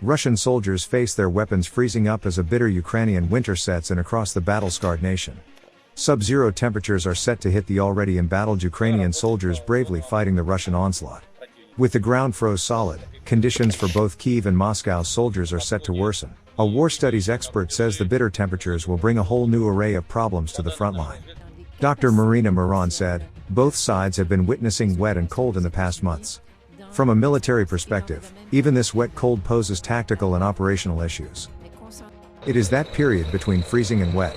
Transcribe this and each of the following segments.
Russian soldiers face their weapons freezing up as a bitter Ukrainian winter sets in across the battle-scarred nation. Sub-zero temperatures are set to hit the already embattled Ukrainian soldiers bravely fighting the Russian onslaught. With the ground froze solid, conditions for both Kyiv and Moscow's soldiers are set to worsen. A war studies expert says the bitter temperatures will bring a whole new array of problems to the front line. Dr. Marina Miron said, "Both sides have been witnessing wet and cold in the past months. From a military perspective, even this wet-cold poses tactical and operational issues. It is that period between freezing and wet.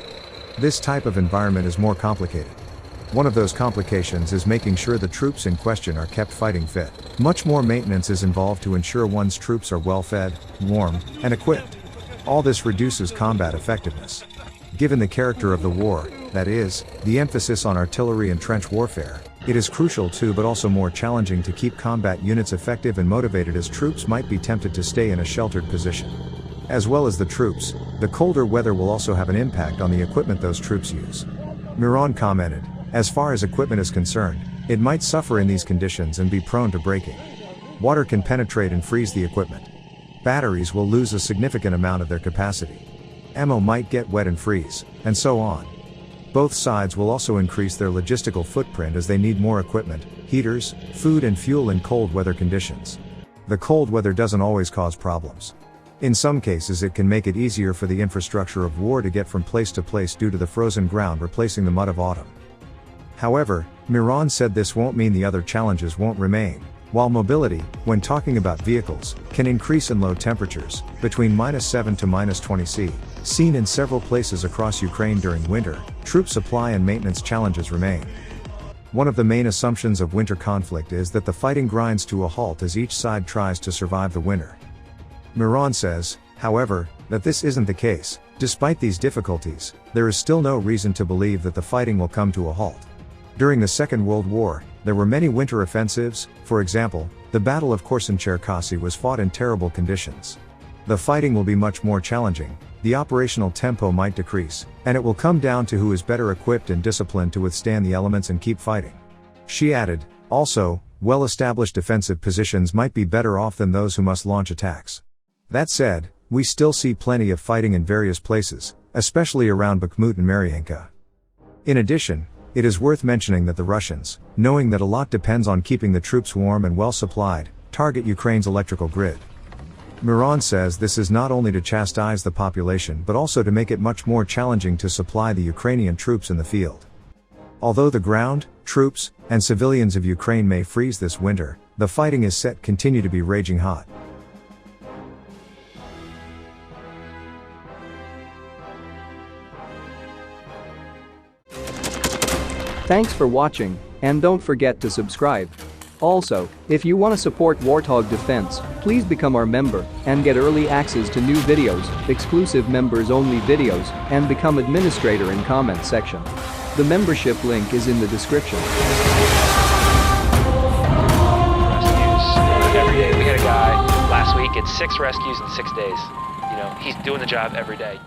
This type of environment is more complicated. One of those complications is making sure the troops in question are kept fighting fit. Much more maintenance is involved to ensure one's troops are well fed, warm, and equipped. All this reduces combat effectiveness. Given the character of the war, that is, the emphasis on artillery and trench warfare, it is crucial too but also more challenging to keep combat units effective and motivated, as troops might be tempted to stay in a sheltered position. As well as the troops, the colder weather will also have an impact on the equipment those troops use." Miron commented, "As far as equipment is concerned, it might suffer in these conditions and be prone to breaking. Water can penetrate and freeze the equipment. Batteries will lose a significant amount of their capacity. Ammo might get wet and freeze, and so on. Both sides will also increase their logistical footprint as they need more equipment, heaters, food and fuel in cold weather conditions. The cold weather doesn't always cause problems. In some cases it can make it easier for the infrastructure of war to get from place to place due to the frozen ground replacing the mud of autumn. However, Miron said this won't mean the other challenges won't remain. While mobility, when talking about vehicles, can increase in low temperatures, between -7 to -20 C, seen in several places across Ukraine during winter, troop supply and maintenance challenges remain. One of the main assumptions of winter conflict is that the fighting grinds to a halt as each side tries to survive the winter. Miron says, however, that this isn't the case. Despite these difficulties, there is still no reason to believe that the fighting will come to a halt. During the Second World War, there were many winter offensives. For example, the Battle of Korsun-Cherkasy was fought in terrible conditions. The fighting will be much more challenging, the operational tempo might decrease, and it will come down to who is better equipped and disciplined to withstand the elements and keep fighting." She added, "Also, well-established defensive positions might be better off than those who must launch attacks. That said, we still see plenty of fighting in various places, especially around Bakhmut and Mariinka." In addition, it is worth mentioning that the Russians, knowing that a lot depends on keeping the troops warm and well supplied, target Ukraine's electrical grid. Miron says this is not only to chastise the population but also to make it much more challenging to supply the Ukrainian troops in the field. Although the ground, troops, and civilians of Ukraine may freeze this winter, the fighting is set to continue to be raging hot. Thanks for watching, and don't forget to subscribe. Also, if you want to support Warthog Defense, please become our member and get early access to new videos, exclusive members-only videos, and become administrator in comment section. The membership link is in the description. Rescues every day. We had a guy last week, it's 6 rescues in 6 days. You know, he's doing the job every day.